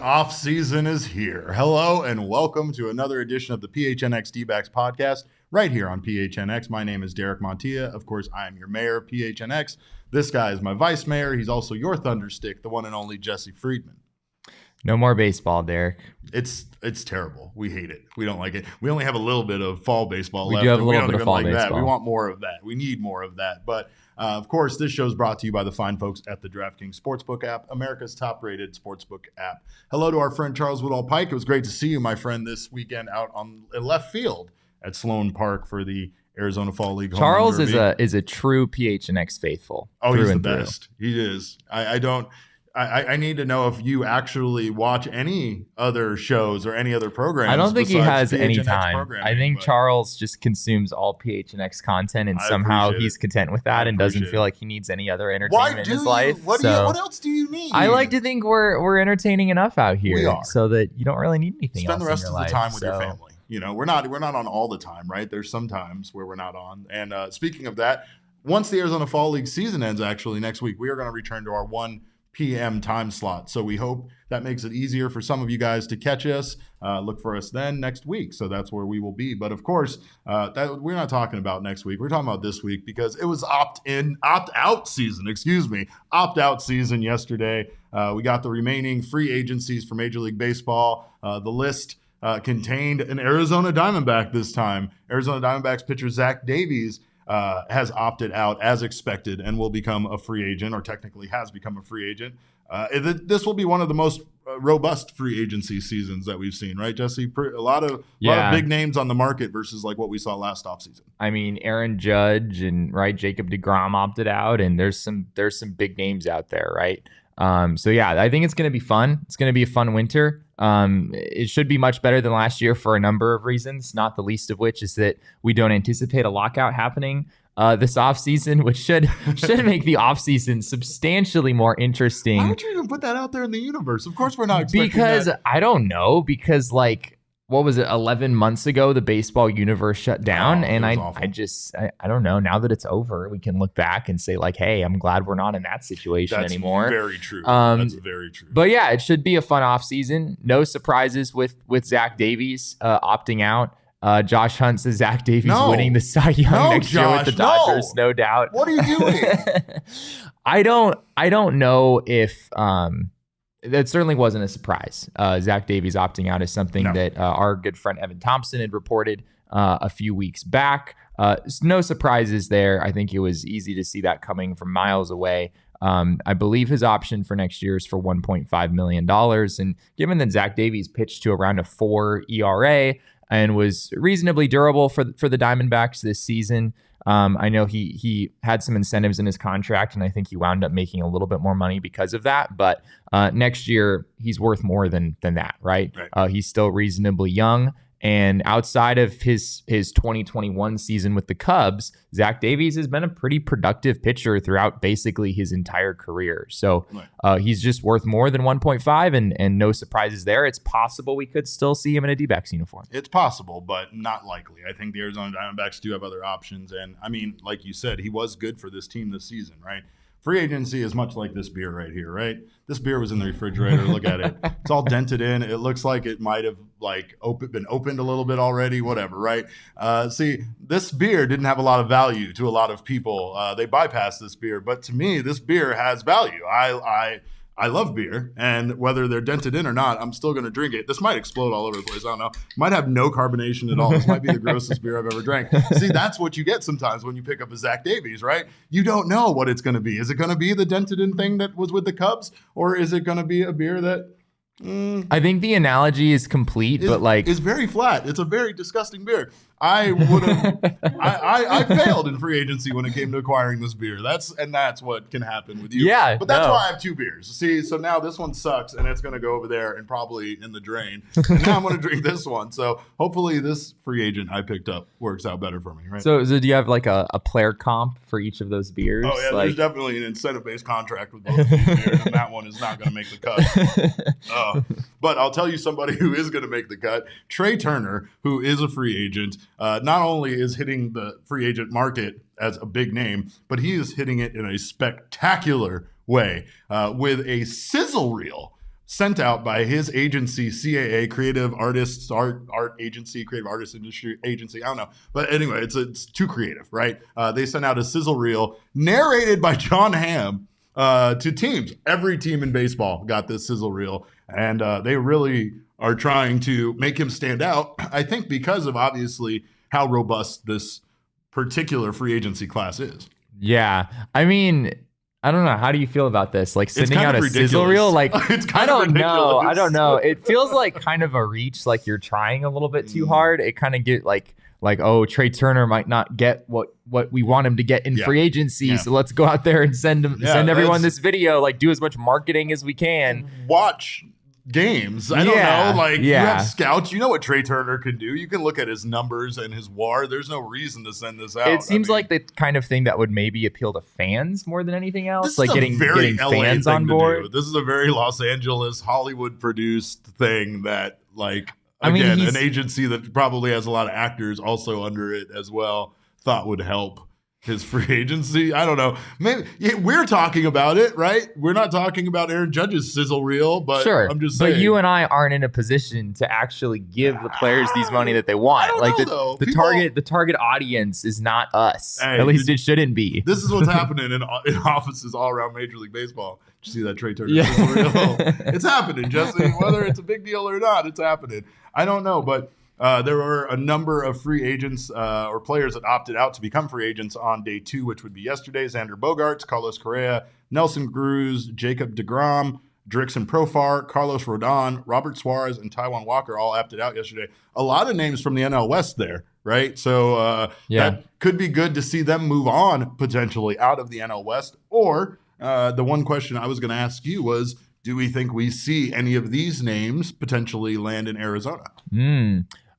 offseason is here. Hello and welcome to another edition of the PHNX D-backs podcast right here on PHNX. My name is Derek Montilla. Of course, I am your mayor of PHNX. This guy is my vice mayor. He's also your thunderstick, the one and only Jesse Friedman. No more baseball, Derek. It's terrible. We hate it. We don't like it. We only have a little bit of fall baseball left. We do have a little bit of fall like baseball. That. We want more of that. We need more of that. But of course, this show is brought to you by the fine folks at the DraftKings Sportsbook app, America's top-rated sportsbook app. Hello to our friend Charles Woodall-Pike. It was great to see you, my friend, this weekend out on left field at Sloan Park for the Arizona Fall League. Charles is a true PHNX faithful. Oh, he's the best. He is. I need to know if you actually watch any other shows or any other programs. I don't think he has PHNX any time. I think Charles just consumes all PHNX content, and somehow he's content with that and doesn't feel like he needs any other entertainment in his life. What else do you need? I like to think we're entertaining enough out here so that you don't really need anything else. Spend the rest in of your the life, time with your family. You know, we're not on all the time, right? There's some times where we're not on. And speaking of that, once the Arizona Fall League season ends, actually next week, we are going to return to our 1 p.m. time slot. So we hope that makes it easier for some of you guys to catch us. Look for us then next week. So that's where we will be. But of course, that we're not talking about next week. We're talking about this week because it was opt-out season yesterday. We got the remaining free agencies for Major League Baseball. The list contained an Arizona Diamondback this time. Arizona Diamondbacks pitcher Zach Davies has opted out as expected and will become a free agent, or technically has become a free agent. This will be one of the most robust free agency seasons that we've seen, right, Jesse? A lot of big names on the market versus like what we saw last offseason. I mean, Aaron Judge and Jacob deGrom opted out, and there's some big names out there, right? So yeah, I think it's going to be fun. It's going to be a fun winter. It should be much better than last year for a number of reasons, not the least of which is that we don't anticipate a lockout happening this offseason, which should make the offseason substantially more interesting. Why would you even put that out there in the universe? Of course we're not expecting that. I don't know, because what was it, 11 months ago, the baseball universe shut down. And I don't know. Now that it's over, we can look back and say hey, I'm glad we're not in that situation anymore. Very true. That's very true. But yeah, it should be a fun offseason. No surprises with Zach Davies opting out. Josh Hunt says Zach Davies winning the Cy Young next year with the Dodgers, no doubt. What are you doing? I don't know if that certainly wasn't a surprise. Zach Davies opting out is something that our good friend Evan Thompson had reported a few weeks back. No surprises there. I think it was easy to see that coming from miles away. I believe his option for next year is for $1.5 million. And given that Zach Davies pitched to around a 4 ERA and was reasonably durable for the Diamondbacks this season, I know he had some incentives in his contract, and I think he wound up making a little bit more money because of that. But next year, he's worth more than that, right? He's still reasonably young. And outside of his 2021 season with the Cubs, Zach Davies has been a pretty productive pitcher throughout basically his entire career. So he's just worth more than 1.5, and no surprises there. It's possible we could still see him in a D-backs uniform. It's possible, but not likely. I think the Arizona Diamondbacks do have other options. And I mean, like you said, he was good for this team this season, right? Free agency is much like this beer right here, right? This beer was in the refrigerator. Look at it. It's all dented in. It looks like it might have been opened a little bit already, whatever, right? See, this beer didn't have a lot of value to a lot of people. They bypassed this beer. But to me, this beer has value. I love beer, and whether they're dented in or not, I'm still going to drink it. This might explode all over the place. I don't know. Might have no carbonation at all. This might be the grossest beer I've ever drank. See, that's what you get sometimes when you pick up a Zach Davies, right? You don't know what it's going to be. Is it going to be the dented in thing that was with the Cubs, or is it going to be a beer that... I think the analogy is complete, but it's very flat. It's a very disgusting beer. I would have. I failed in free agency when it came to acquiring this beer. That's what can happen with you. Yeah, but that's why I have 2 beers. See, so now this one sucks, and it's going to go over there and probably in the drain. And now I'm going to drink this one. So hopefully this free agent I picked up works out better for me. Right. So do you have a player comp for each of those beers? Oh yeah, there's definitely an incentive-based contract with both of these beers, and that one is not going to make the cut. But I'll tell you somebody who is going to make the cut. Trea Turner, who is a free agent, not only is hitting the free agent market as a big name, but he is hitting it in a spectacular way with a sizzle reel sent out by his agency, CAA, Creative Artists Art Agency, Creative Artists Industry Agency. I don't know. But anyway, it's too creative, right? They sent out a sizzle reel narrated by Jon Hamm to teams. Every team in baseball got this sizzle reel, and they really are trying to make him stand out, I think, because of obviously how robust this particular free agency class is. Yeah. I mean, I don't know. How do you feel about this? Like sending out a ridiculous. sizzle reel? Like, it's I don't know. ridiculous. I don't know. It feels like kind of a reach, like you're trying a little bit too hard. It kind of get like, oh, Trea Turner might not get what we want him to get in free agency. So let's go out there and send everyone this video, like do as much marketing as we can. Watch games. I don't know. Like you have scouts. You know what Trea Turner can do. You can look at his numbers and his WAR. There's no reason to send this out. It seems like the kind of thing that would maybe appeal to fans more than anything else. Like getting fans on board. This is a very Los Angeles, Hollywood produced thing that like, again, an agency that probably has a lot of actors also under it as well thought would help his free agency. I don't know. Maybe we're talking about it, right? We're not talking about Aaron Judge's sizzle reel, but sure. I'm just saying. But you and I aren't in a position to actually give the players these money that they want. Like the target audience is not us. Hey, at least it shouldn't be. This is what's happening in offices all around Major League Baseball. Did you see that Trea Turner sizzle reel? It's happening, Jesse. Whether it's a big deal or not, it's happening. I don't know, but there were a number of free agents or players that opted out to become free agents on day 2, which would be yesterday. Xander Bogaerts, Carlos Correa, Nelson Cruz, Jacob deGrom, Drickson Profar, Carlos Rodon, Robert Suarez, and Taijuan Walker all opted out yesterday. A lot of names from the NL West there, right? So that could be good to see them move on potentially out of the NL West. Or the one question I was going to ask you was, do we think we see any of these names potentially land in Arizona?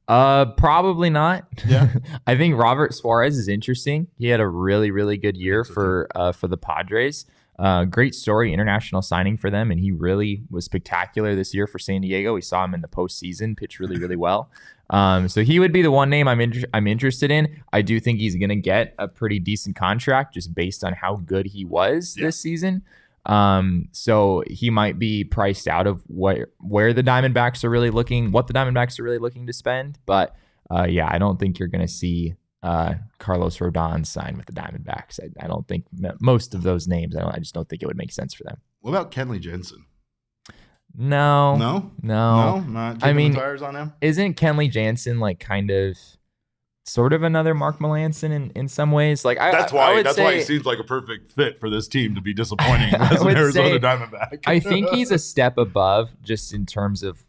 Probably not. Yeah. I think Robert Suarez is interesting. He had a really, really good year for the Padres. Great story, international signing for them, and he really was spectacular this year for San Diego. We saw him in the postseason pitch really, really well. So he would be the one name I'm interested in. I do think he's going to get a pretty decent contract just based on how good he was this season. So he might be priced out of where the Diamondbacks are really looking, what the Diamondbacks are really looking to spend. But I don't think you're going to see Carlos Rodon sign with the Diamondbacks. I don't think most of those names. I just don't think it would make sense for them. What about Kenley Jansen? No. Not kicking the tires on him. Isn't Kenley Jansen like kind of sort of another Mark Melancon in some ways? Like that's why he seems like a perfect fit for this team to be disappointing as an Arizona Diamondback. I think he's a step above just in terms of,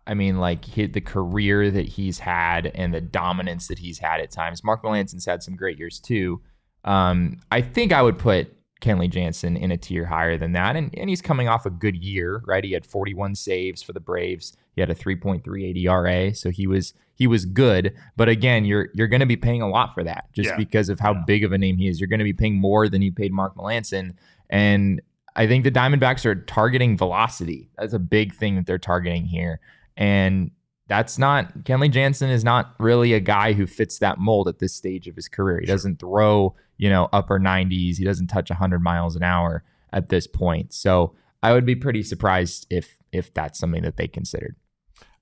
the career that he's had and the dominance that he's had at times. Mark Melancon's had some great years too. I think I would put Kenley Jansen in a tier higher than that. And he's coming off a good year, right? He had 41 saves for the Braves. He had a 3.38 ERA. So he was good. But again, you're going to be paying a lot for that just because of how big of a name he is. You're going to be paying more than you paid Mark Melancon. And I think the Diamondbacks are targeting velocity. That's a big thing that they're targeting here. And Kenley Jansen is not really a guy who fits that mold at this stage of his career. He doesn't throw, upper 90s. He doesn't touch 100 miles an hour at this point. So I would be pretty surprised if that's something that they considered.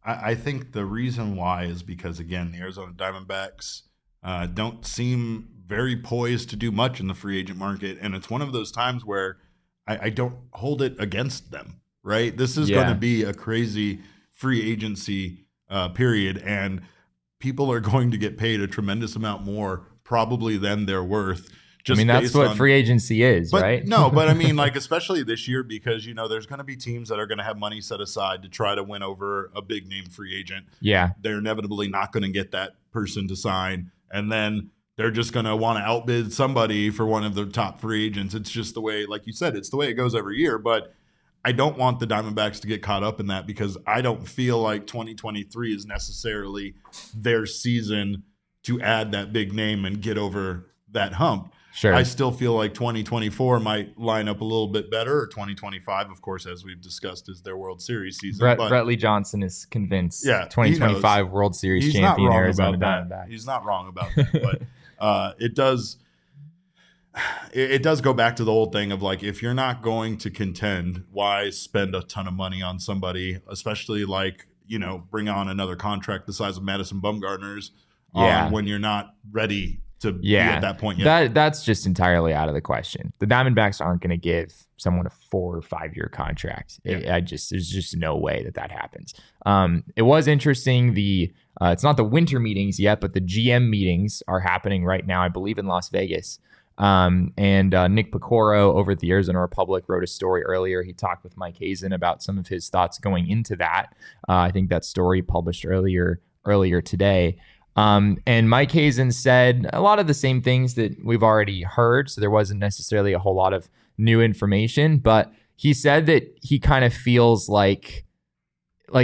I think the reason why is because, again, the Arizona Diamondbacks don't seem very poised to do much in the free agent market. And it's one of those times where I don't hold it against them, right? This is going to be a crazy free agency period, and people are going to get paid a tremendous amount more probably than they're worth. That's what free agency is, right? No, but especially this year, because, there's going to be teams that are going to have money set aside to try to win over a big name free agent. Yeah. They're inevitably not going to get that person to sign. And then they're just going to want to outbid somebody for one of the top free agents. It's just the way, like you said, it's the way it goes every year. But I don't want the Diamondbacks to get caught up in that, because I don't feel like 2023 is necessarily their season to add that big name and get over that hump. Sure. I still feel like 2024 might line up a little bit better, or 2025, of course, as we've discussed, is their World Series season. Brett Lee Johnson is convinced 2025 World Series champion Arizona Diamondbacks. He's not wrong about that. But it does it does go back to the old thing of like, if you're not going to contend, why spend a ton of money on somebody, especially like, bring on another contract the size of Madison Bumgarner's on when you're not ready to be at that point yet. That's just entirely out of the question. The Diamondbacks aren't going to give someone a 4 or 5 year contract. There's just no way that happens. It was interesting. It's not the winter meetings yet, but the GM meetings are happening right now, I believe in Las Vegas. And Nick Pecoro over at the Arizona Republic wrote a story earlier. He talked with Mike Hazen about some of his thoughts going into that. I think that story published earlier today. And Mike Hazen said a lot of the same things that we've already heard. So there wasn't necessarily a whole lot of new information, but he said that he kind of feels like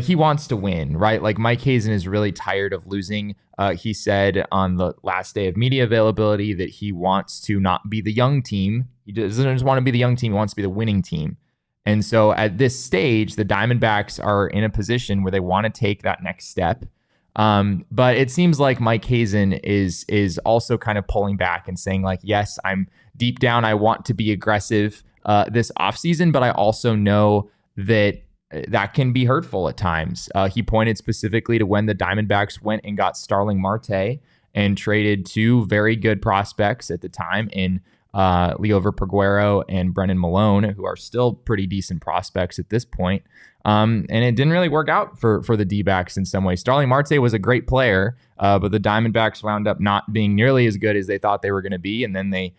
he wants to win, right? Like Mike Hazen is really tired of losing. He said on the last day of media availability that he wants to not be the young team. He doesn't just want to be the young team. He wants to be the winning team. And so at this stage, the Diamondbacks are in a position where they want to take that next step. But it seems like Mike Hazen is also kind of pulling back and saying like, yes, I'm deep down, I want to be aggressive this offseason, but I also know that can be hurtful at times. He pointed specifically to when the Diamondbacks went and got Starling Marte and traded 2 very good prospects at the time in Leo Verpeguero and Brennan Malone, who are still pretty decent prospects at this point. And it didn't really work out for the D-backs in some ways. Starling Marte was a great player, but the Diamondbacks wound up not being nearly as good as they thought they were going to be. And then they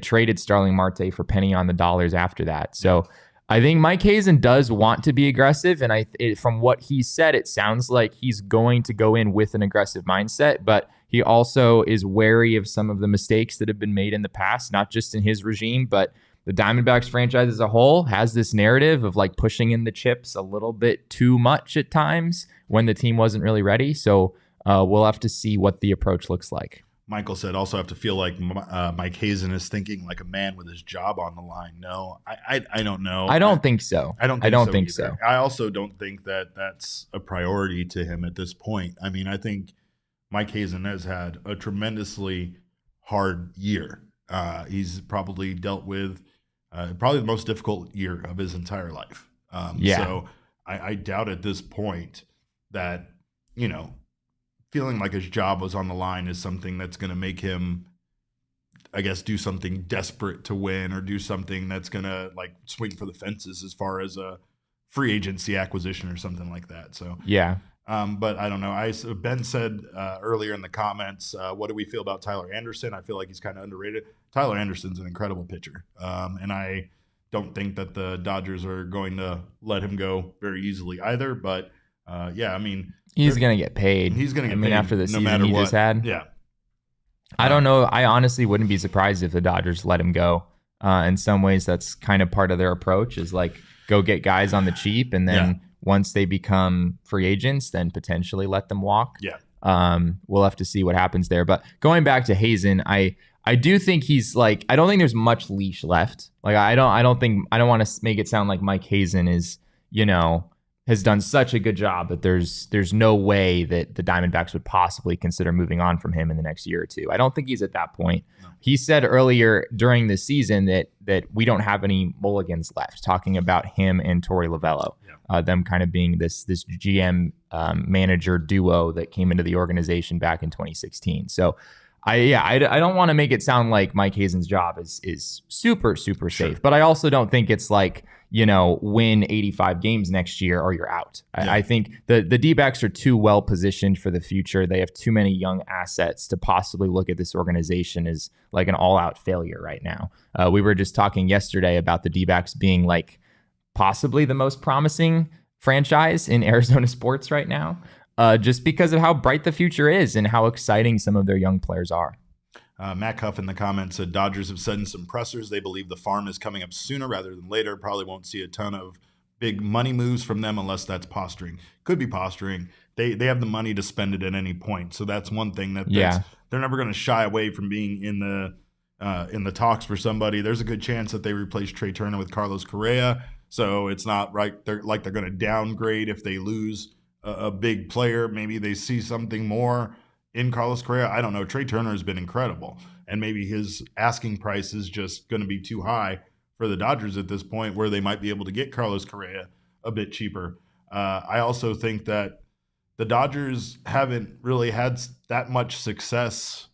traded Starling Marte for penny on the dollars after that. So I think Mike Hazen does want to be aggressive. And from what he said, it sounds like he's going to go in with an aggressive mindset, but he also is wary of some of the mistakes that have been made in the past, not just in his regime, but the Diamondbacks franchise as a whole has this narrative of like pushing in the chips a little bit too much at times when the team wasn't really ready. So we'll have to see what the approach looks like. Michael said, also have to feel like Mike Hazen is thinking like a man with his job on the line. No, I don't know. I don't think so. I don't think so. I also don't think that that's a priority to him at this point. I mean, I think Mike Hazen has had a tremendously hard year. He's probably dealt with probably the most difficult year of his entire life. So I doubt at this point that, feeling like his job was on the line is something that's going to make him, I guess, do something desperate to win or do something that's going to like swing for the fences as far as a free agency acquisition or something like that. So, but I don't know. Ben said earlier in the comments, what do we feel about Tyler Anderson? I feel like he's kind of underrated. Tyler Anderson's an incredible pitcher. And I don't think that the Dodgers are going to let him go very easily either. But I mean, he's going to get paid. He's going to get paid after the season matter he what. just had. Yeah. I don't know. I honestly wouldn't be surprised if the Dodgers let him go. In some ways, that's kind of part of their approach is like go get guys on the cheap. And then once they become free agents, then potentially let them walk. Yeah. We'll have to see what happens there. But going back to Hazen, I do think he's like, I don't think there's much leash left. Like, I don't want to make it sound like Mike Hazen is, has done such a good job that there's no way that the Diamondbacks would possibly consider moving on from him in the next year or two. I don't think he's at that point. No. He said earlier during the season that we don't have any mulligans left, talking about him and Torey Lovello, them kind of being this GM manager duo that came into the organization back in 2016. So I don't want to make it sound like Mike Hazen's job is super, super safe, but I also don't think it's like, win 85 games next year or you're out. I think the D-backs are too well positioned for the future. They have too many young assets to possibly look at this organization as like an all-out failure right now. We were just talking yesterday about the D-backs being like possibly the most promising franchise in Arizona sports right now, just because of how bright the future is and how exciting some of their young players are. Matt Huff in the comments said Dodgers have said in some pressers they believe the farm is coming up sooner rather than later. Probably won't see a ton of big money moves from them unless that's posturing. Could be posturing. They have the money to spend it at any point. So that's one thing that they're never going to shy away from being in the talks for somebody. There's a good chance that they replace Trea Turner with Carlos Correa. So it's not right. They're going to downgrade if they lose a big player. Maybe they see something more in Carlos Correa. I don't know. Trea Turner has been incredible, and maybe his asking price is just going to be too high for the Dodgers at this point, where they might be able to get Carlos Correa a bit cheaper. I also think that the Dodgers haven't really had that much success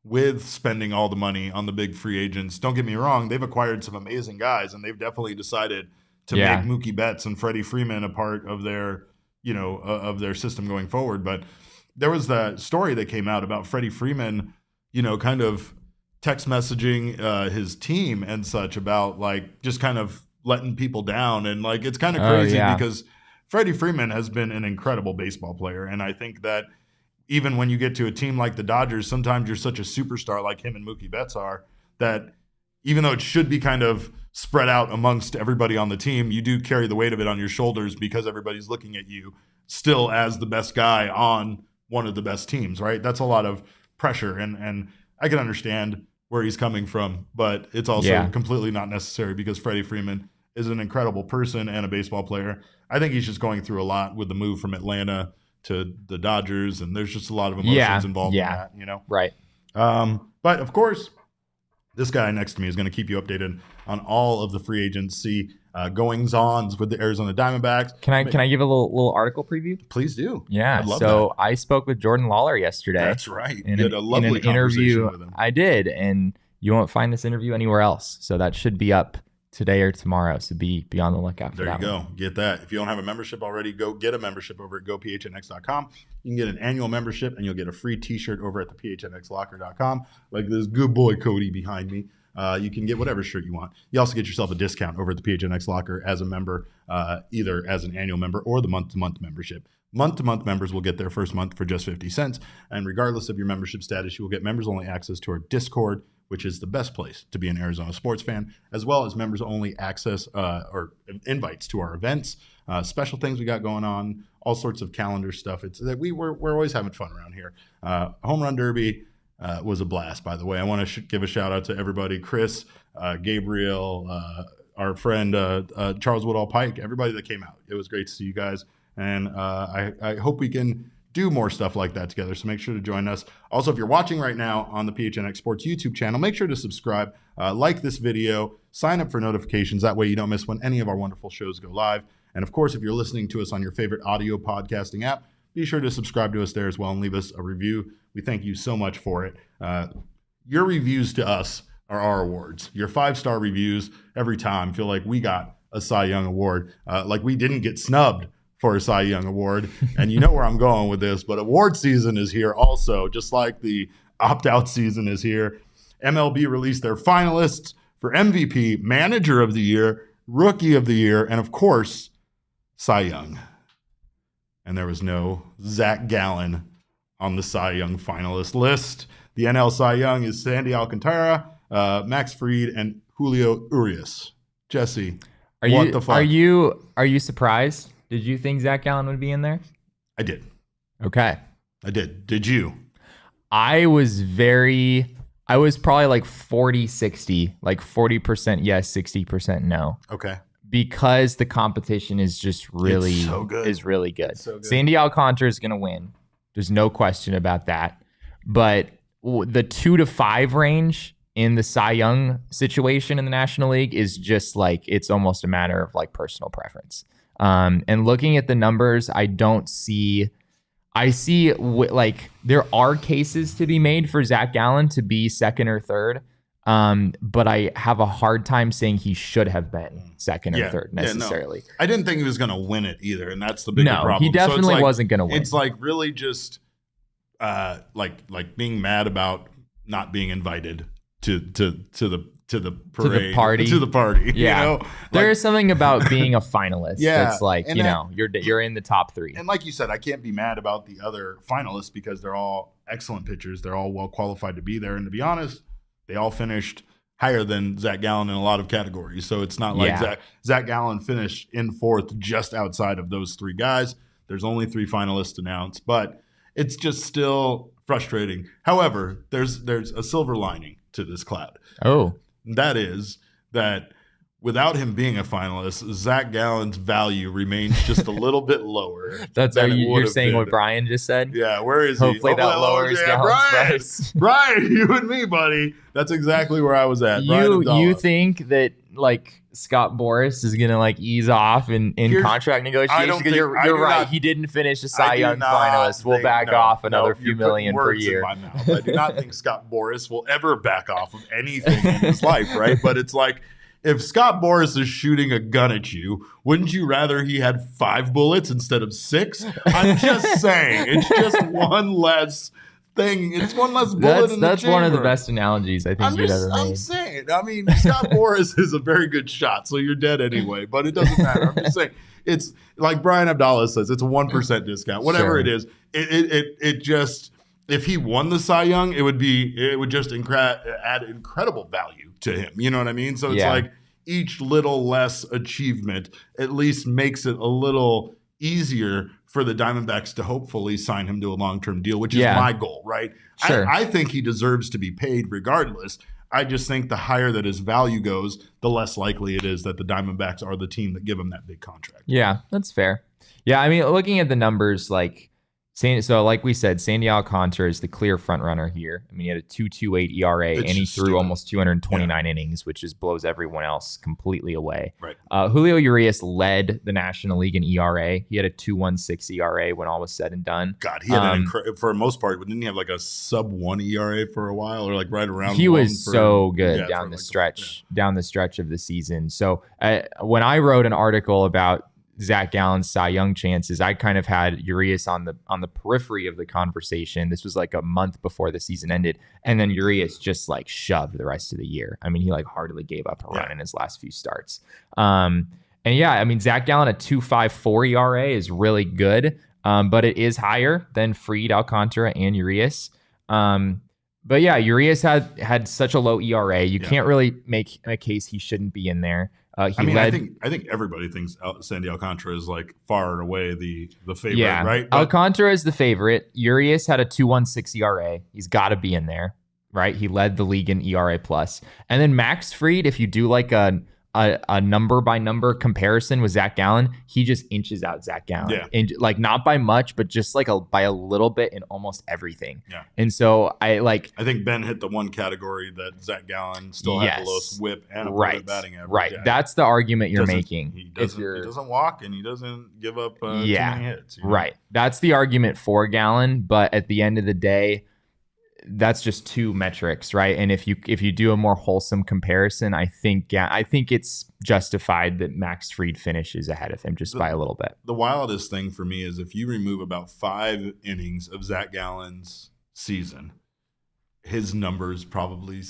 with spending all the money on the big free agents. Don't get me wrong, they've acquired some amazing guys, and they've definitely decided to make Mookie Betts and Freddie Freeman a part of their, of their system going forward. But there was that story that came out about Freddie Freeman, kind of text messaging his team and such about like just kind of letting people down. And like, it's kind of crazy because Freddie Freeman has been an incredible baseball player. And I think that even when you get to a team like the Dodgers, sometimes you're such a superstar like him and Mookie Betts are, that even though it should be kind of spread out amongst everybody on the team, you do carry the weight of it on your shoulders because everybody's looking at you still as the best guy on one of the best teams, right? That's a lot of pressure. And I can understand where he's coming from, but it's also completely not necessary because Freddie Freeman is an incredible person and a baseball player. I think he's just going through a lot with the move from Atlanta to the Dodgers, and there's just a lot of emotions involved in that, Right. But of course, this guy next to me is going to keep you updated on all of the free agency goings-ons with the Arizona Diamondbacks. Can I give a little article preview? Please do. Yeah. I'd love that. I spoke with Jordan Lawler yesterday. That's right. You had a lovely in an interview with him. I did, and you won't find this interview anywhere else. So that should be up today or tomorrow. So be on the lookout for that. There you go. Get that. If you don't have a membership already, go get a membership over at gophnx.com. You can get an annual membership, and you'll get a free t-shirt over at the phnxlocker.com, like this good boy Cody behind me. You can get whatever shirt you want. You also get yourself a discount over at the PHNX Locker as a member, either as an annual member or the month-to-month membership. Month-to-month members will get their first month for just 50 cents. And regardless of your membership status, you will get members-only access to our Discord, which is the best place to be an Arizona sports fan, as well as members-only access or invites to our events, special things we got going on, all sorts of calendar stuff. It's that we're always having fun around here. Home Run Derby was a blast, by the way. I want to give a shout out to everybody, Chris, Gabriel, our friend Charles Woodall Pike, everybody that came out. It was great to see you guys, and I hope we can do more stuff like that together, so make sure to join us. Also, if you're watching right now on the PHNX Sports YouTube channel, make sure to subscribe, like this video, sign up for notifications. That way you don't miss when any of our wonderful shows go live. And of course, if you're listening to us on your favorite audio podcasting app, be sure to subscribe to us there as well and leave us a review. We thank you so much for it. Your reviews to us are our awards. Your 5-star reviews every time feel like we got a Cy Young award, like we didn't get snubbed for a Cy Young award. And you know where I'm going with this, but award season is here also, just like the opt-out season is here. MLB released their finalists for MVP, Manager of the Year, Rookie of the Year, and of course, Cy Young. And there was no Zac Gallen on the Cy Young finalist list. The NL Cy Young is Sandy Alcantara, Max Fried, and Julio Urias. Jesse, what the fuck? Are you surprised? Did you think Zac Gallen would be in there? I did. Okay. I did. Did you? I was probably like 40-60, like 40% yes, 60% no. Okay. Because the competition is just really good. So good. Sandy Alcantara is going to win. There's no question about that. But the 2 to 5 range in the Cy Young situation in the National League is just like, it's almost a matter of like personal preference. And looking at the numbers, I see like there are cases to be made for Zac Gallen to be second or third. But I have a hard time saying he should have been second or third necessarily. No. I didn't think he was going to win it either, and that's the bigger problem. He definitely wasn't going to win. It's like really just like being mad about not being invited to the parade, to the party. Yeah, there is something about being a finalist. Yeah, that's like you're in the top 3. And like you said, I can't be mad about the other finalists because they're all excellent pitchers. They're all well qualified to be there, and to be honest, they all finished higher than Zac Gallen in a lot of categories. So it's not like Zac Gallen finished in 4th just outside of those 3 guys. There's only 3 finalists announced, but it's just still frustrating. However, there's a silver lining to this cloud. Oh. That is that without him being a finalist, Zac Gallen's value remains just a little bit lower. That's than you're saying what Brian just said? Yeah, where is Hopefully he? that lowers Gallen's price. Brian, you and me, buddy. That's exactly where I was at. You think that like Scott Boras is gonna like ease off in contract negotiations? Because you're right. He didn't finish a Cy Young finalist. We'll back off another few million per year. I do not think Scott Boras will ever back off of anything in his life, right? But it's like, if Scott Boras is shooting a gun at you, wouldn't you rather he had 5 bullets instead of 6? I'm just saying. It's just one less thing. It's one less bullet in the chamber. That's one of the best analogies I think you've ever made. I'm saying. I mean, Scott Boras is a very good shot, so you're dead anyway. But it doesn't matter. I'm just saying. It's like Brian Abdallah says. It's a 1% discount. Whatever it is. It just, if he won the Cy Young, it would just add incredible value to him. You know what I mean? So it's like each little less achievement at least makes it a little easier for the Diamondbacks to hopefully sign him to a long-term deal, which is my goal, right? Sure. I think he deserves to be paid regardless. I just think the higher that his value goes, the less likely it is that the Diamondbacks are the team that give him that big contract. Yeah, that's fair. Yeah, I mean, looking at the numbers, like we said, Sandy Alcantara is the clear front runner here. I mean, he had a 2.28 ERA, and he threw almost 229 innings, which just blows everyone else completely away. Right. Julio Urias led the National League in ERA. He had a 2.16 ERA when all was said and done. God, he had for the most part, didn't he have like a sub-1 ERA for a while, or like right around? He was so good down the stretch of the season. So when I wrote an article about Zac Gallen's Cy Young chances, I kind of had Urias on the periphery of the conversation. This was like a month before the season ended, and then Urias just like shoved the rest of the year. I mean, he like hardly gave up a run in his last few starts. And yeah, I mean, Zac Gallen at 2.54 ERA is really good, but it is higher than Fried, Alcantara, and Urias. But yeah, Urias had such a low ERA. You can't really make a case he shouldn't be in there. I think everybody thinks Sandy Alcantara is like far and away the favorite, right? But Alcantara is the favorite. Urias had a 2.16 ERA. He's got to be in there, right? He led the league in ERA plus. And then Max Fried, if you do like a number by number comparison with Zac Gallen, he just inches out Zac Gallen. Yeah. And like not by much, but just like by a little bit in almost everything. Yeah. And so I think Ben hit the one category that Zac Gallen still had the lowest whip and a better batting average. Right. Yeah. That's the argument you're making. He doesn't walk and he doesn't give up too many hits. You know? Right. That's the argument for Gallen, but at the end of the day, that's just two metrics, right? And if you do a more wholesome comparison, I think it's justified that Max Fried finishes ahead of him just by a little bit. The wildest thing for me is if you remove about 5 innings of Zac Gallen's season, his numbers probably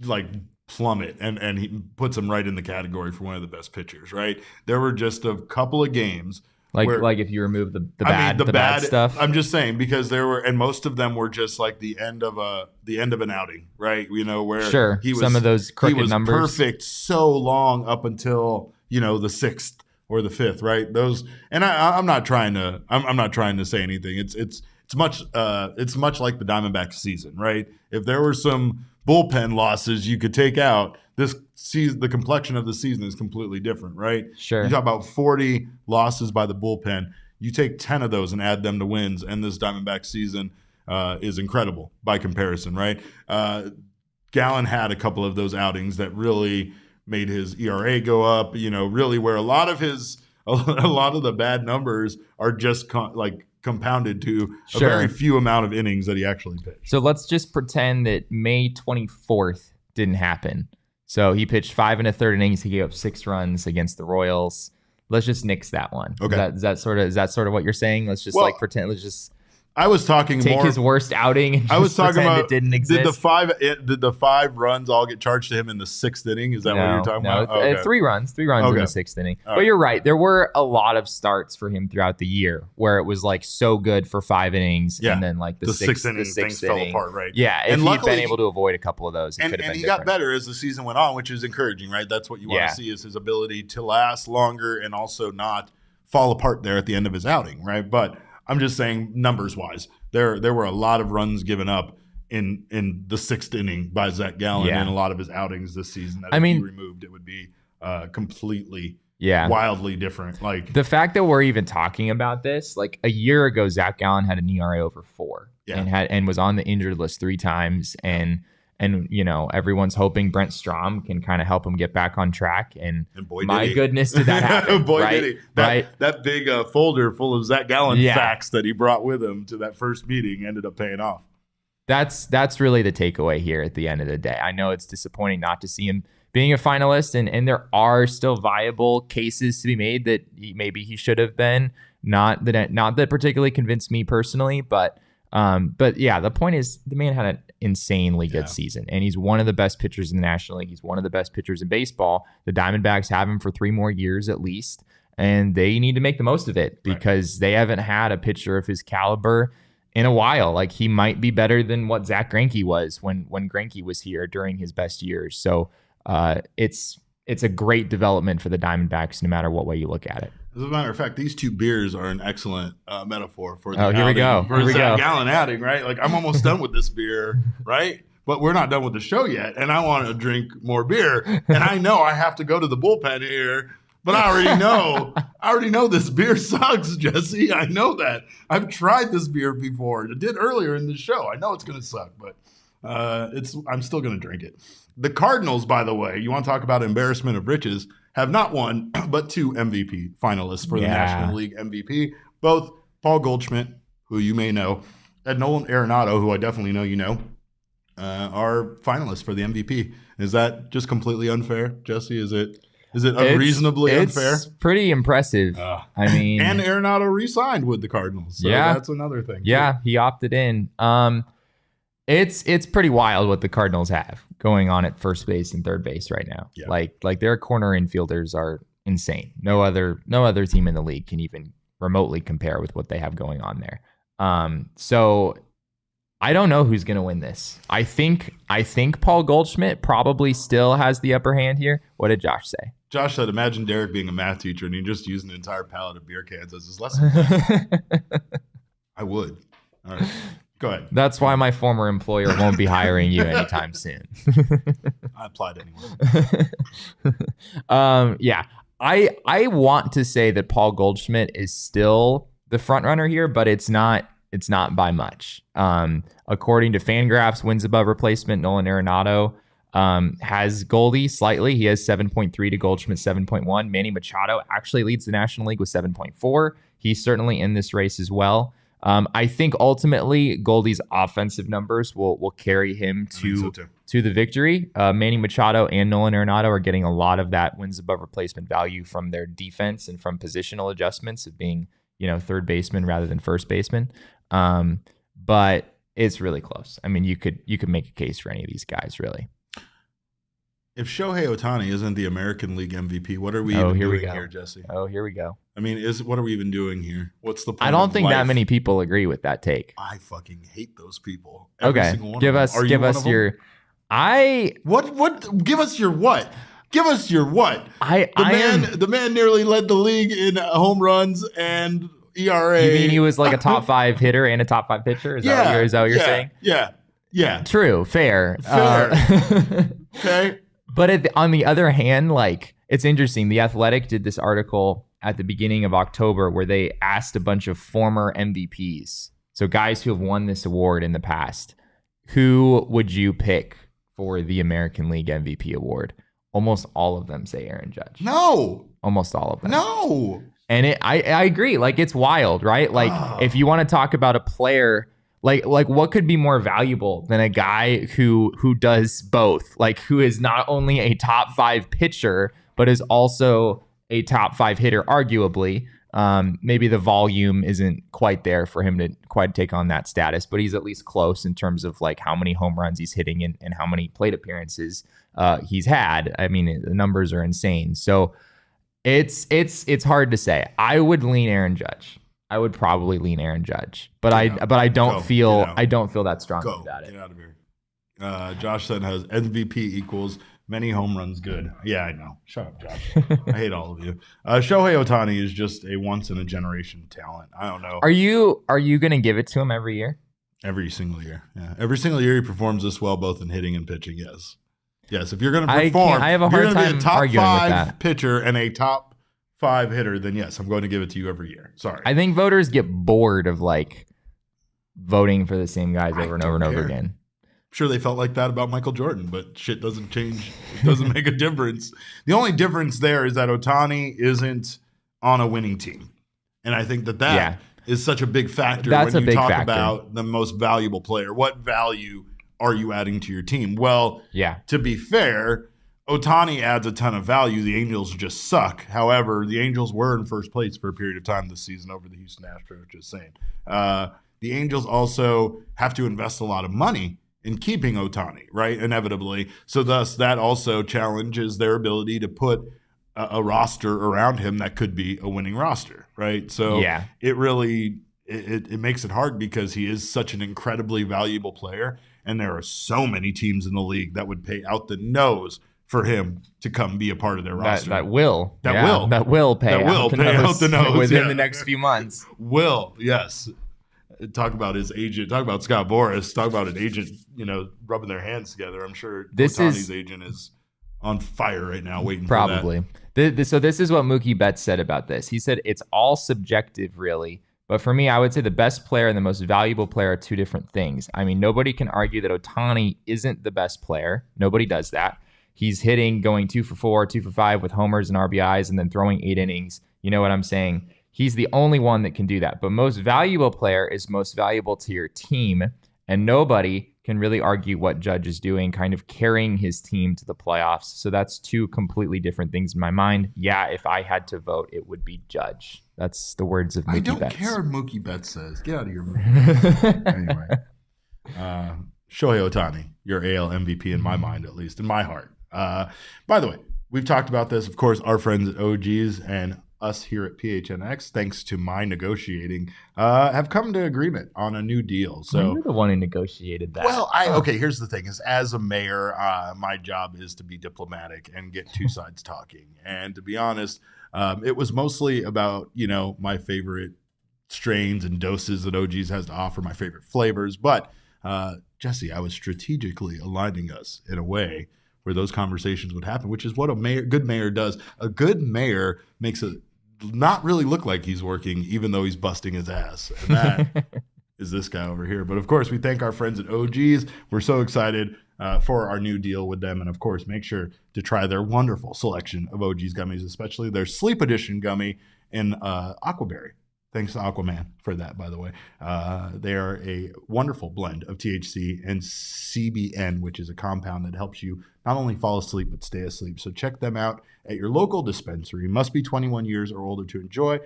like plummet, and he puts him right in the category for one of the best pitchers, right? There were just a couple of games. Like if you remove the bad stuff. I'm just saying, because there were, and most of them were just like the end of an outing, right? You know, where he was, some of those crooked numbers, perfect so long up until the 6th or the 5th, right? Those, and I'm not trying to say anything. It's much like the Diamondbacks season, right? If there were some bullpen losses you could take out, this season, the complexion of the season is completely different, right? Sure. You talk about 40 losses by the bullpen. You take 10 of those and add them to wins, and this Diamondback season is incredible by comparison, right? Gallen had a couple of those outings that really made his ERA go up. Really where a lot of the bad numbers are just compounded to a very few amount of innings that he actually pitched. So let's just pretend that May 24th didn't happen. So he pitched 5 1/3 innings. He gave up 6 runs against the Royals. Let's just nix that one. Okay. Is that sort of what you're saying? Let's just pretend. Let's just. I was talking take his worst outing. And I was talking about it didn't exist. Did the 5 runs all get charged to him in the 6th inning? Is that what you're talking about? No, okay. 3 runs in the 6th inning. All but you're right. There were a lot of starts for him throughout the year where it was like so good for 5 innings, and then like the 6th inning, things fell apart, right? Yeah, if he'd been able to avoid a couple of those, it could have been different. Got better as the season went on, which is encouraging, right? That's what you want to see, is his ability to last longer and also not fall apart there at the end of his outing, right? But I'm just saying, numbers wise, there were a lot of runs given up in the 6th inning by Zac Gallen in a lot of his outings this season. If you removed, it would be completely, yeah, wildly different. Like the fact that we're even talking about this, like a year ago, Zac Gallen had an ERA over 4 and was on the injured list 3 times. And you know, everyone's hoping Brent Strom can kind of help him get back on track. And boy, my goodness, did that happen? Boy, right? did he. That big folder full of Zac Gallen facts that he brought with him to that first meeting ended up paying off. That's really the takeaway here at the end of the day. I know it's disappointing not to see him being a finalist, and there are still viable cases to be made that maybe he should have been. Not that particularly convinced me personally, but yeah, the point is the man had an insanely good season, and he's one of the best pitchers in the National League. He's one of the best pitchers in baseball. The Diamondbacks have him for 3 more years at least, and they need to make the most of it because they haven't had a pitcher of his caliber in a while. Like, he might be better than what Zach Greinke was when Greinke was here during his best years. So it's a great development for the Diamondbacks, no matter what way you look at it. As a matter of fact, these 2 beers are an excellent metaphor for the outing, here we go. For Zac Gallen outing, right? Like, I'm almost done with this beer, right? But we're not done with the show yet, and I want to drink more beer. And I know I have to go to the bullpen here, but I already know this beer sucks, Jesse. I know that. I've tried this beer before. I did earlier in the show. I know it's going to suck, but I'm still going to drink it. The Cardinals, by the way, you want to talk about embarrassment of riches, have not one, but 2 MVP finalists for the National League MVP. Both Paul Goldschmidt, who you may know, and Nolan Arenado, who I definitely know you know, are finalists for the MVP. Is that just completely unfair, Jesse? Is it unreasonably unfair? It's pretty impressive. I mean, and Arenado re-signed with the Cardinals, so that's another thing. Yeah, too. He opted in. It's pretty wild what the Cardinals have going on at first base and third base right now. Yeah. Like their corner infielders are insane. No other team in the league can even remotely compare with what they have going on there. So I don't know who's going to win this. I think Paul Goldschmidt probably still has the upper hand here. What did Josh say? Josh said, imagine Derek being a math teacher and he just used an entire pallet of beer cans as his lesson. I would. All right. Go ahead. That's why my former employer won't be hiring you anytime soon. I applied anyway. Yeah. I want to say that Paul Goldschmidt is still the front runner here, but it's not by much. According to Fangraphs, wins above replacement, Nolan Arenado has Goldie slightly. He has 7.3 to Goldschmidt 7.1. Manny Machado actually leads the National League with 7.4. He's certainly in this race as well. I think ultimately Goldie's offensive numbers will carry him to the victory. Manny Machado and Nolan Arenado are getting a lot of that wins above replacement value from their defense and from positional adjustments of being, third baseman rather than first baseman. But it's really close. I mean, you could make a case for any of these guys, really. If Shohei Ohtani isn't the American League MVP, what are we doing here, Jesse? Oh, here we go. I mean, what are we even doing here? What's the point? I don't think that many people agree with that take. I fucking hate those people. Okay, give us your. Give us your what? Give us your what? The man nearly led the league in home runs and ERA. You mean he was like a top 5 hitter and a top 5 pitcher? Is that what you're saying? Yeah. True. Fair. Okay. But on the other hand, it's interesting. The Athletic did this article at the beginning of October where they asked a bunch of former MVPs, so guys who have won this award in the past, who would you pick for the American League MVP award? Almost all of them say Aaron Judge. No. Almost all of them. No. And I agree. It's wild, right? If you want to talk about a player, like what could be more valuable than a guy who does both? Who is not only a top 5 pitcher, but is also a top 5 hitter, arguably. Maybe the volume isn't quite there for him to quite take on that status, but he's at least close in terms of how many home runs he's hitting and how many plate appearances he's had. I mean, the numbers are insane. So it's hard to say. I would lean Aaron Judge. I would probably lean Aaron Judge, but I don't feel that strongly about it. Get out of here. Josh Sutton has MVP equals many home runs good. Yeah, I know. Shut up, Josh. I hate all of you. Shohei Ohtani is just a once in a generation talent. I don't know. Are you gonna give it to him every year? Every single year. Yeah. Every single year he performs this well, both in hitting and pitching. Yes. Yes, if you're going to perform, I have a hard time be a top arguing with 5 that. pitcher and a top 5 hitter, then yes, I'm going to give it to you every year. Sorry. I think voters get bored of like voting for the same guys over and over and over again. I'm sure they felt like that about Michael Jordan, but shit doesn't change. It doesn't make a difference. The only difference there is that Ohtani isn't on a winning team. And I think that is such a big factor when you talk about the most valuable player. What value are you adding to your team? Well, to be fair, Ohtani adds a ton of value. The Angels just suck. However, the Angels were in first place for a period of time this season over the Houston Astros, just saying. The Angels also have to invest a lot of money in keeping Ohtani, right? Inevitably. So thus, that also challenges their ability to put a roster around him that could be a winning roster, right? So it really it makes it hard because he is such an incredibly valuable player. And there are so many teams in the league that would pay out the nose for him to come be a part of their roster. That will pay out the nose within the next few months. Yes. Talk about his agent. Talk about Scott Boras. Talk about an agent, rubbing their hands together. I'm sure Ohtani's agent is on fire right now, waiting for that. So this is what Mookie Betts said about this. He said it's all subjective, really. But for me, I would say the best player and the most valuable player are two different things. I mean, nobody can argue that Ohtani isn't the best player. Nobody does that. He's hitting, going 2 for 4, 2 for 5 with homers and RBIs, and then throwing 8 innings. You know what I'm saying? He's the only one that can do that. But most valuable player is most valuable to your team, and nobody can really argue what Judge is doing, kind of carrying his team to the playoffs. So that's two completely different things in my mind. Yeah, if I had to vote, it would be Judge. That's the words of Mookie Betts. I don't care what Mookie Betts says. Get out of here, Mookie. Anyway. Shohei Ohtani, your AL MVP in my mind, at least, in my heart. By the way, we've talked about this. Of course, our friends at OGs and us here at PHNX, thanks to my negotiating, have come to agreement on a new deal. So you're the one who negotiated that. Well, okay, here's the thing: is as a mayor, my job is to be diplomatic and get two sides talking. And to be honest, it was mostly about my favorite strains and doses that OGs has to offer, my favorite flavors. But Jesse, I was strategically aligning us in a way where those conversations would happen, which is what a good mayor does. A good mayor makes it not really look like he's working, even though he's busting his ass. And that is this guy over here. But of course, we thank our friends at OGs. We're so excited for our new deal with them. And of course, make sure to try their wonderful selection of OGs gummies, especially their Sleep Edition gummy in Aquaberry. Thanks to Aquaman for that, by the way. They are a wonderful blend of THC and CBN, which is a compound that helps you not only fall asleep, but stay asleep. So check them out at your local dispensary. Must be 21 years or older to enjoy.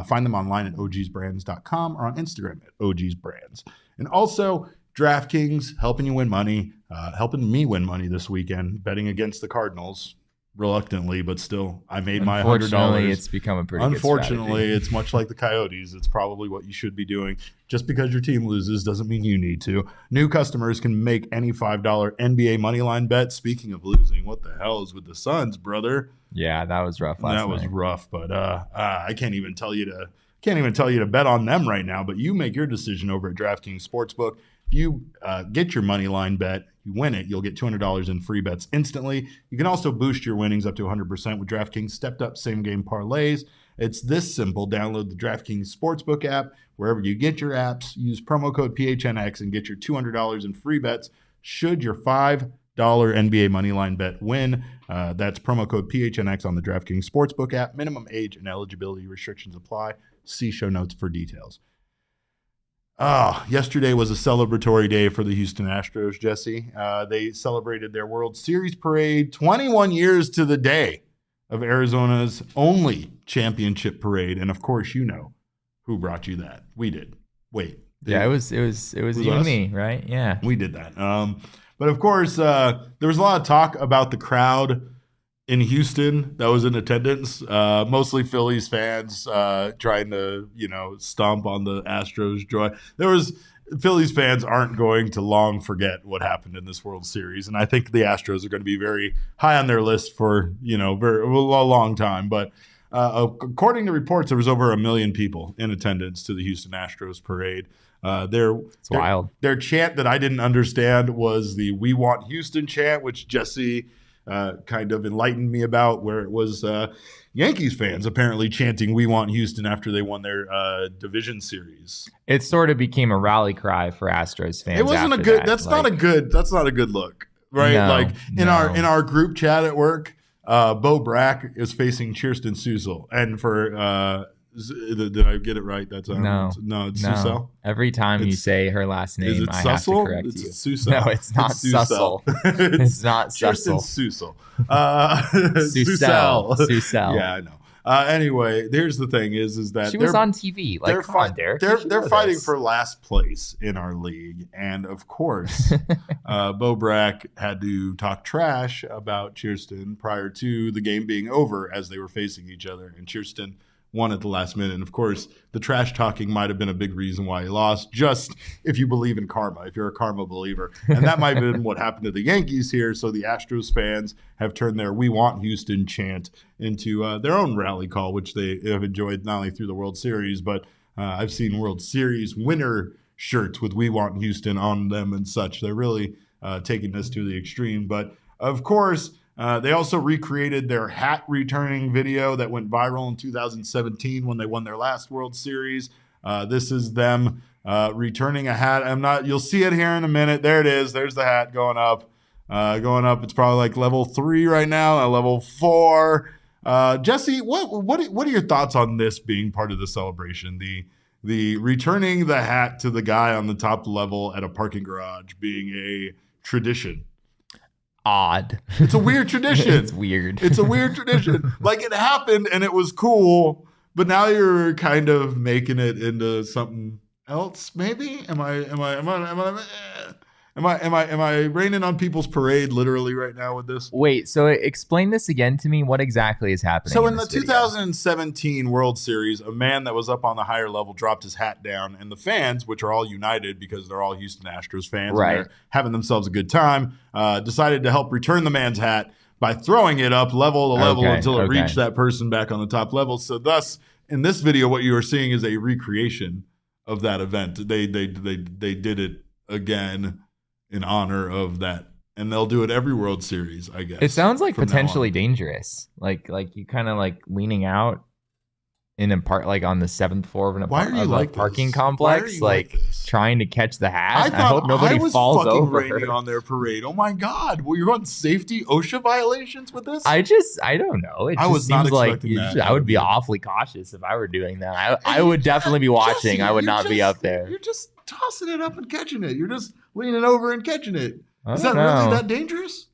Find them online at ogsbrands.com or on Instagram at ogsbrands. And also, DraftKings, helping you win money, helping me win money this weekend, betting against the Cardinals. Reluctantly, but still, I made my $100. Unfortunately, it's become a pretty good strategy. It's much like the Coyotes. It's probably what you should be doing. Just because your team loses doesn't mean you need to. New customers can make any $5 NBA moneyline bet. Speaking of losing, what the hell is with the Suns, brother? Yeah, that was rough last night. That was rough, but I can't even tell you to bet on them right now. But you make your decision over at DraftKings Sportsbook. If you get your money line bet, you win it, you'll get $200 in free bets instantly. You can also boost your winnings up to 100% with DraftKings stepped-up same-game parlays. It's this simple. Download the DraftKings Sportsbook app wherever you get your apps. Use promo code PHNX and get your $200 in free bets should your $5 NBA moneyline bet win. That's promo code PHNX on the DraftKings Sportsbook app. Minimum age and eligibility restrictions apply. See show notes for details. Yesterday was a celebratory day for the Houston Astros, Jesse. They celebrated their World Series parade, 21 years to the day of Arizona's only championship parade. And of course, you know who brought you that. We did. Wait. Yeah, it was you and me, right? Yeah. We did that. But of course, there was a lot of talk about the crowd in Houston that was in attendance, mostly Phillies fans trying to, stomp on the Astros' joy. Phillies fans aren't going to long forget what happened in this World Series, and I think the Astros are going to be very high on their list for, a long time. But according to reports, there was over 1 million people in attendance to the Houston Astros parade. It's wild. Their chant that I didn't understand was the "We Want Houston" chant, which Jesse kind of enlightened me about, where it was Yankees fans apparently chanting "We Want Houston" after they won their division series. It sort of became a rally cry for Astros fans. It wasn't a good. That's not a good. That's not a good look, right? No, like in our group chat at work, Bo Brack is facing Kirsten Sizzle, and for did I get it right? That's no, it's Susel. Every time you say her last name, I have to correct you. Susel. No, it's not Sussel. It's not Kirsten Sussel. Susel. Susel. Yeah, I know. Anyway, here's the thing: is that she was on TV? Like, come on, Derek. They're fighting for last place in our league, and of course, Bo Brack had to talk trash about Kirsten prior to the game being over, as they were facing each other, and Kirsten won at the last minute. And of course, the trash talking might have been a big reason why he lost, just if you believe in karma, if you're a karma believer. And that might have been what happened to the Yankees here. So the Astros fans have turned their "We Want Houston" chant into their own rally call, which they have enjoyed not only through the World Series, but I've seen World Series winner shirts with "We Want Houston" on them and such. They're really taking this to the extreme. But of course, they also recreated their hat returning video that went viral in 2017 when they won their last World Series. This is them returning a hat. You'll see it here in a minute. There it is. There's the hat going up. It's probably like level 3 right now, level 4. Jesse, what are your thoughts on this being part of the celebration? The returning the hat to the guy on the top level at a parking garage being a tradition. Odd. It's a weird tradition. It's weird. It's a weird tradition. Like, it happened and it was cool, but now you're kind of making it into something else. Maybe am I raining on people's parade literally right now with this? Wait, so explain this again to me. What exactly is happening? So in the 2017 World Series, a man that was up on the higher level dropped his hat down, and the fans, which are all united because they're all Houston Astros fans, right, and they're having themselves a good time, decided to help return the man's hat by throwing it up level to level until it reached that person back on the top level. So thus, in this video, what you are seeing is a recreation of that event. They did it again in honor of that, and they'll do it every World Series, I guess. It sounds like potentially dangerous, like you kind of like leaning out in a part, like on the 7th floor of an parking complex, like trying to catch the hat. I hope nobody falls over. Raining on their parade. Oh my God! Well, you're on safety OSHA violations with this. I don't know. It just seems like I would be awfully cautious if I were doing that. I would definitely be watching. Jesse, I would not be up there. You're just tossing it up and catching it. You're just leaning over and catching it. Is that really that dangerous?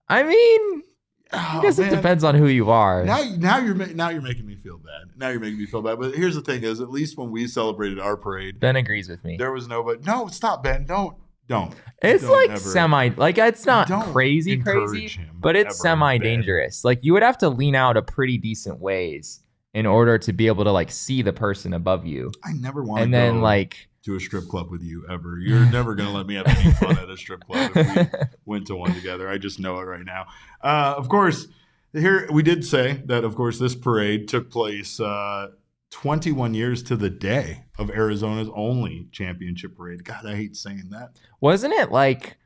I mean, I guess it depends on who you are. Now you're making me feel bad. Now you're making me feel bad. But here's the thing: is at least when we celebrated our parade, Ben agrees with me. There was nobody. No, stop, Ben. Don't. It's like semi. Like, it's not crazy, but it's semi-dangerous. Like, you would have to lean out a pretty decent ways in order to be able to like see the person above you. I never want to go to a strip club with you ever. You're never going to let me have any fun at a strip club if we went to one together. I just know it right now. Of course, here we did say that, of course, this parade took place 21 years to the day of Arizona's only championship parade. God, I hate saying that. Wasn't it like,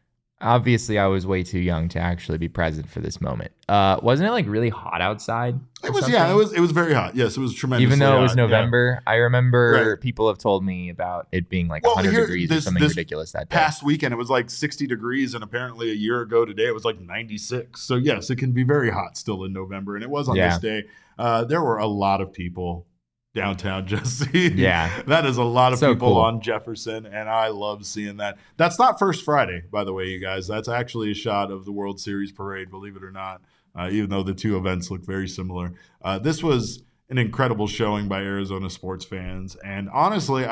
obviously I was way too young to actually be present for this moment. Wasn't it like really hot outside? It was, yeah, it was very hot. Yes, it was tremendously Even though it was hot, November, yeah. I remember people have told me about it being like 100 degrees or something ridiculous that day. Past weekend, it was like 60 degrees, and apparently a year ago today, it was like 96. So yes, it can be very hot still in November, and it was on this day. There were a lot of people downtown, Jesse. Yeah. That is a lot of people on Jefferson, and I love seeing that. That's not First Friday, by the way, you guys. That's actually a shot of the World Series parade, believe it or not, even though the two events look very similar. This was an incredible showing by Arizona sports fans, and honestly,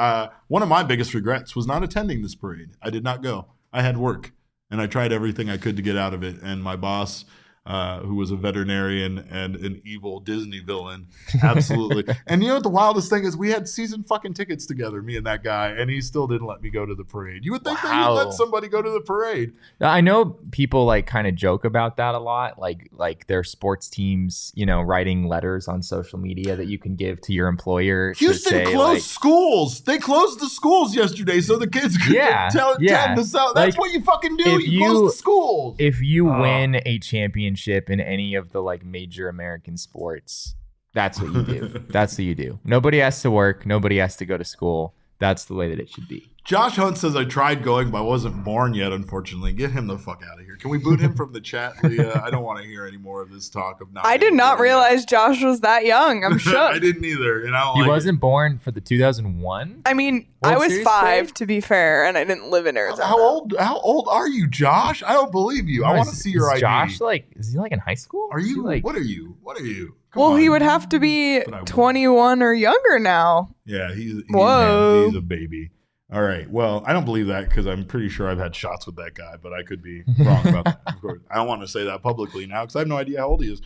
one of my biggest regrets was not attending this parade. I did not go. I had work, and I tried everything I could to get out of it, and my boss who was a veterinarian and an evil Disney villain. Absolutely. And you know what the wildest thing is? We had season fucking tickets together, me and that guy, and he still didn't let me go to the parade. You would think that he'd let somebody go to the parade. I know people like kind of joke about that a lot, like their sports teams, you know, writing letters on social media that you can give to your employer. Houston closed schools. They closed the schools yesterday so the kids could tell them this out. That's what you fucking do. You close the schools. If you win a championship in any of the like major American sports, that's what you do. That's what you do. Nobody has to work. Nobody has to go to school. That's the way that it should be. Josh Hunt says, I tried going, but I wasn't born yet, unfortunately. Get him the fuck out of here. Can we boot him from the chat, Leah? I don't want to hear any more of this talk of not. I did not realize Josh was that young. I'm shook. I didn't either. And he wasn't born for the 2001? I mean, I was 5, to be fair, and I didn't live in Arizona. How old are you, Josh? I don't believe you. I want to see your ID. Josh, is he like in high school? Are you? What are you? What are you? Well, he would have to be 21 or younger now. Yeah, he's a baby. All right. Well, I don't believe that because I'm pretty sure I've had shots with that guy, but I could be wrong about that. Of course, I don't want to say that publicly now because I have no idea how old he is.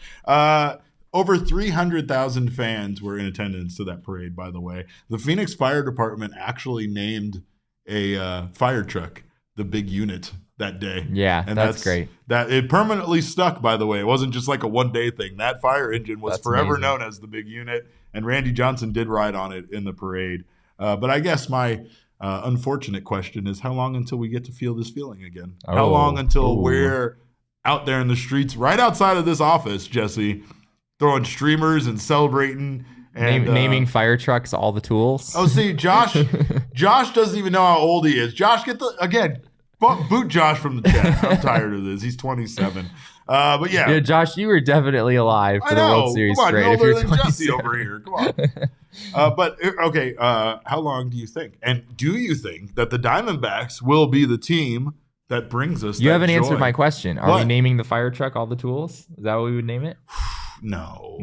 Over 300,000 fans were in attendance to that parade, by the way. The Phoenix Fire Department actually named a fire truck the big unit that day. Yeah, and that's great. That it permanently stuck, by the way. It wasn't just like a one-day thing. That fire engine was forever known as the big unit, and Randy Johnson did ride on it in the parade. But I guess my unfortunate question is how long until we get to feel this feeling again? How long until we're out there in the streets right outside of this office, Jesse, throwing streamers and celebrating and naming fire trucks all the tools? Oh, see, Josh doesn't even know how old he is. Josh, boot Josh from the chat. I'm tired of this. He's 27. But yeah, Josh, you were definitely alive for the World Series parade. If you're Jesse over here, come on. But okay, how long do you think? And do you think that the Diamondbacks will be the team that brings us? You haven't answered my question. Are we naming the fire truck all the tools? Is that what we would name it? No.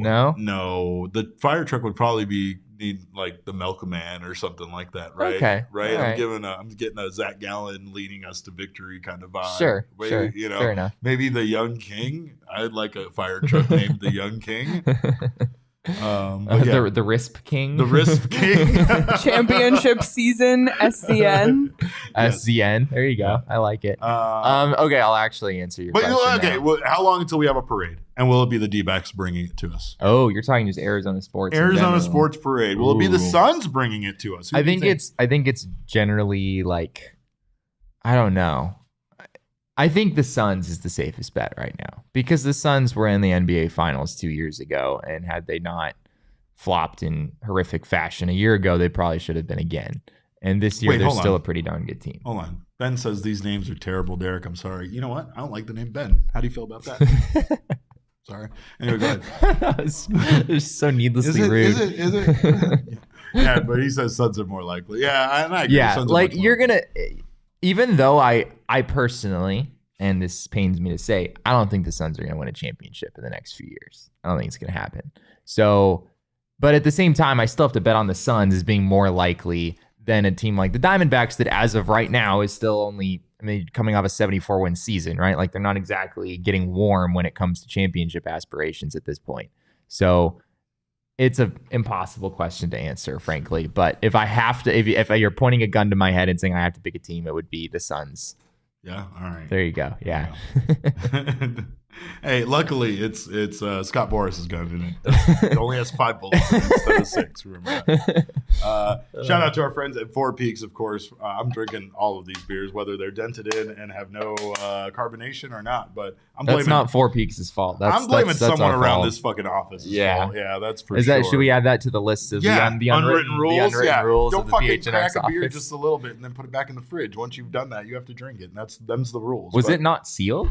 The fire truck would probably need like the milkman or something like that, right? Okay, right. I'm getting a Zac Gallen leading us to victory kind of vibe. Sure, You know, fair enough. Maybe the Young King. I'd like a fire truck named the Young King. The RISP King. The RISP King. Championship season, SZN. SZN. There you go. Yeah. I like it. Okay, I'll actually answer your question. Okay, well, how long until we have a parade? And will it be the D-backs bringing it to us? Oh, you're talking just Arizona sports. Arizona sports parade. Will it be the Suns bringing it to us? I think it's generally like, I don't know. I think the Suns is the safest bet right now because the Suns were in the NBA Finals 2 years ago, and had they not flopped in horrific fashion a year ago, they probably should have been again. And this year, they're still a pretty darn good team. Hold on. Ben says these names are terrible, Derek. I'm sorry. You know what? I don't like the name Ben. How do you feel about that? Sorry. Anyway, go ahead. It's so needlessly rude. Is it? Yeah, but he says Suns are more likely. Yeah, I agree. Yeah, like you're going to... Even though I personally, and this pains me to say, I don't think the Suns are going to win a championship in the next few years. I don't think it's going to happen. So, but at the same time, I still have to bet on the Suns as being more likely than a team like the Diamondbacks that as of right now is still only, coming off a 74-win season, right? Like they're not exactly getting warm when it comes to championship aspirations at this point. So it's an impossible question to answer, frankly. But if I have to, if you're pointing a gun to my head and saying I have to pick a team, it would be the Suns. Yeah. All right. There you go. Yeah. Hey, luckily it's Scott Boris's gun in it. It only has 5 bullets instead of 6. Remember that. Shout out to our friends at Four Peaks, of course. I'm drinking all of these beers, whether they're dented in and have no carbonation or not. But that's not Four Peaks' fault. I'm blaming someone around this fucking office. Yeah, yeah, that's for sure. Should we add that to the list of the unwritten rules? The unwritten rules. Don't of fucking the PHNX crack a beer office. just a little bit and then put it back in the fridge. Once you've done that, you have to drink it, and them's the rules. Was it not sealed?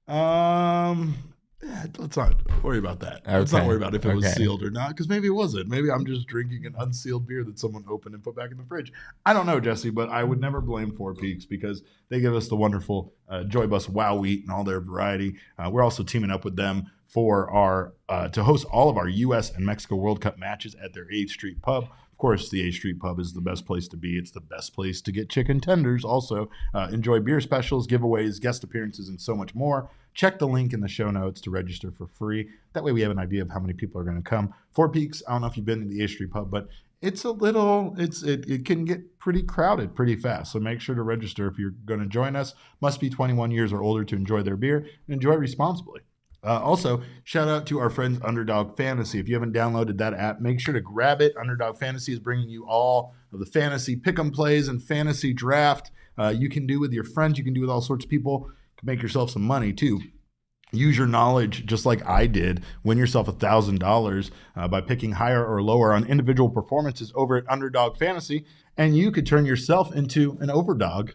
Let's not worry about that. Okay. Let's not worry about if it was sealed or not, because maybe it wasn't. Maybe I'm just drinking an unsealed beer that someone opened and put back in the fridge. I don't know, Jesse, but I would never blame Four Peaks because they give us the wonderful Joy Bus Wow Wheat and all their variety. We're also teaming up with them for our to host all of our U.S. and Mexico World Cup matches at their 8th Street Pub. Of course, the A Street Pub is the best place to be. It's the best place to get chicken tenders. Also, enjoy beer specials, giveaways, guest appearances, and so much more. Check the link in the show notes to register for free. That way we have an idea of how many people are going to come. Four Peaks, I don't know if you've been to the A Street Pub, but it's it can get pretty crowded pretty fast. So make sure to register if you're going to join us. Must be 21 years or older to enjoy their beer, and enjoy responsibly. Also, shout out to our friends Underdog Fantasy. If you haven't downloaded that app, make sure to grab it. Underdog Fantasy is bringing you all of the fantasy pick'em plays and fantasy draft. You can do with your friends. You can do with all sorts of people. You can make yourself some money too. Use your knowledge, just like I did. Win yourself $1,000 by picking higher or lower on individual performances over at Underdog Fantasy, and you could turn yourself into an overdog,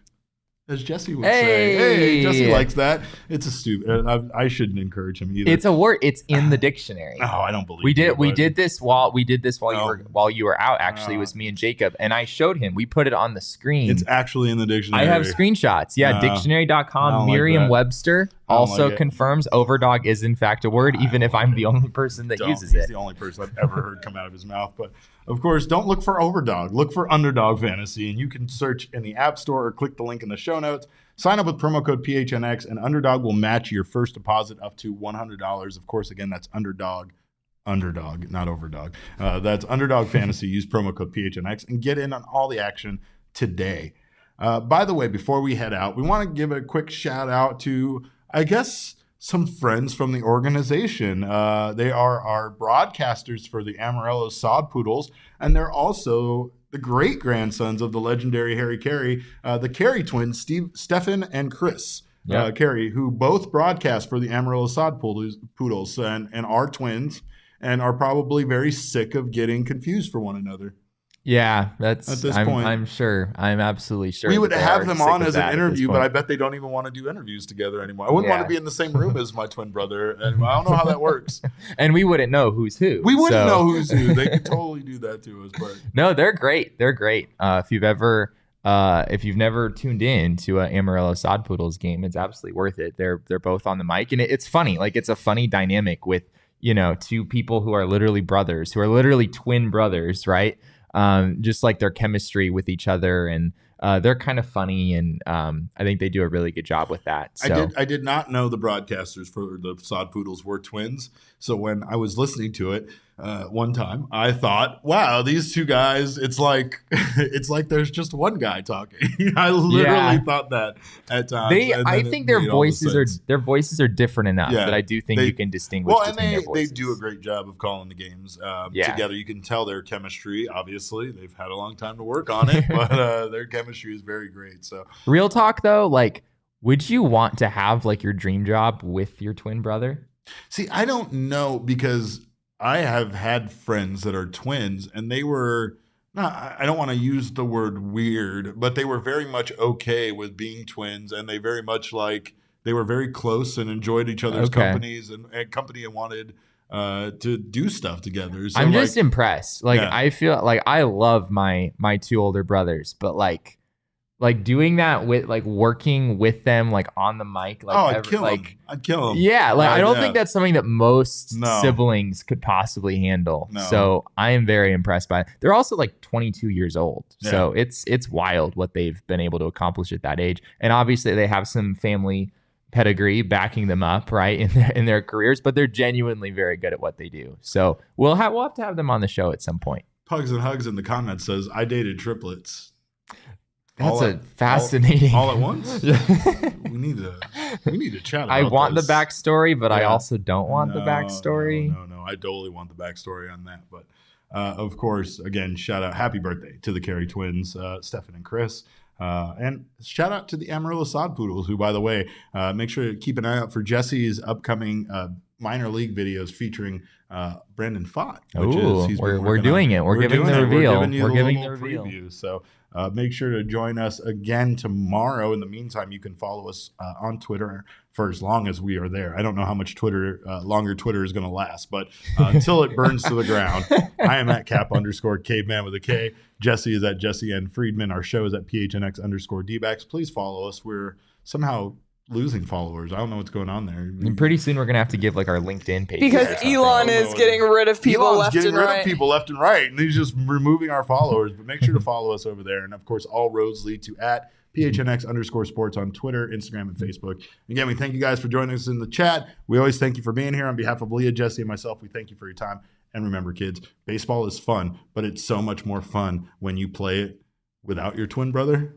as Jesse would say. Hey, Jesse likes that. It's a stupid. I shouldn't encourage him either. It's a word. It's in the dictionary. Oh, I don't believe we did this while you were out. Actually, it was me and Jacob, and I showed him. We put it on the screen. It's actually in the dictionary. I have screenshots. Yeah, dictionary.com. Merriam-Webster also confirms overdog is in fact a word, even if I'm the only person that uses it. He's the only person I've ever heard come out of his mouth. But of course, don't look for overdog. Look for Underdog Fantasy, and you can search in the App Store or click the link in the show notes. Sign up with promo code PHNX, and Underdog will match your first deposit up to $100. Of course, again, that's Underdog, not Overdog. That's Underdog Fantasy. Use promo code PHNX and get in on all the action today. By the way, before we head out, we want to give a quick shout out to, I guess, some friends from the organization. They are our broadcasters for the Amarillo Sod Poodles, and they're also the great-grandsons of the legendary Harry Caray, the Caray twins, Stefan and Chris Caray, who both broadcast for the Amarillo Sod Poodles and are twins and are probably very sick of getting confused for one another. Yeah, that's at this point. I'm sure. I'm absolutely sure. We would have them on as an interview, but I bet they don't even want to do interviews together anymore. I wouldn't want to be in the same room as my twin brother, and I don't know how that works. And we wouldn't know who's who. We wouldn't know who's who. They could totally do that to us. But no, they're great. They're great. If you've never tuned in to an Amarillo Sod Poodles game, it's absolutely worth it. They're both on the mic, and it's funny. Like, it's a funny dynamic with, two people who are literally brothers, who are literally twin brothers, right? Just like their chemistry with each other, and they're kind of funny, and I think they do a really good job with that. So. I did not know the broadcasters for the Sod Poodles were twins. So when I was listening to it one time, I thought, wow, these two guys, it's like there's just one guy talking. I literally thought that at times. I think their voices are different enough that I do think you can distinguish between their voices. They do a great job of calling the games together. You can tell their chemistry. Obviously, they've had a long time to work on it, but their chemistry is very great. So real talk though, like, would you want to have like your dream job with your twin brother? See, I don't know, because I have had friends that are twins, and they were not, I don't want to use the word weird, but they were very much okay with being twins, and they very much they were very close and enjoyed each other's company and wanted to do stuff together. So I'm just impressed. I feel like I love my two older brothers, but like doing that with working with them on the mic. I'd kill them. Yeah, I don't think that's something that most siblings could possibly handle. No. So I am very impressed by it. They're also 22 years old. Yeah. So it's wild what they've been able to accomplish at that age. And obviously they have some family pedigree backing them up, right, in their careers, but they're genuinely very good at what they do. So we'll have to have them on the show at some point. Pugs and Hugs in the comments says, I dated triplets. That's fascinating. All at once? we need to chat about I want this. the backstory, but I also don't want the backstory. No. I totally want the backstory on that. But of course, again, shout out, happy birthday to the Caray twins, Stefan and Chris. And shout out to the Amarillo Sod Poodles, who, by the way, make sure to keep an eye out for Jesse's upcoming minor league videos featuring Brandon Fott. We're doing it. We're giving the reveal. We're giving the reveal. Preview. So make sure to join us again tomorrow. In the meantime, you can follow us on Twitter for as long as we are there. I don't know how much longer Twitter is going to last, but until it burns to the ground, I am at @cap_caveman with a K. Jesse is at Jesse N. Friedman. Our show is at PHNX_DBacks. Please follow us. We're somehow losing followers. I don't know what's going on there. And pretty soon we're gonna have to give like our LinkedIn page because Elon is getting rid of people Elon's left getting and rid right. of people left and right, and he's just removing our followers. But make sure to follow us over there, and of course, all roads lead to @PHNX_sports on Twitter, Instagram, and Facebook. Again, we thank you guys for joining us in the chat. We always thank you for being here. On behalf of Leah, Jesse, and myself, we thank you for your time. And remember, kids, baseball is fun, but it's so much more fun when you play it without your twin brother.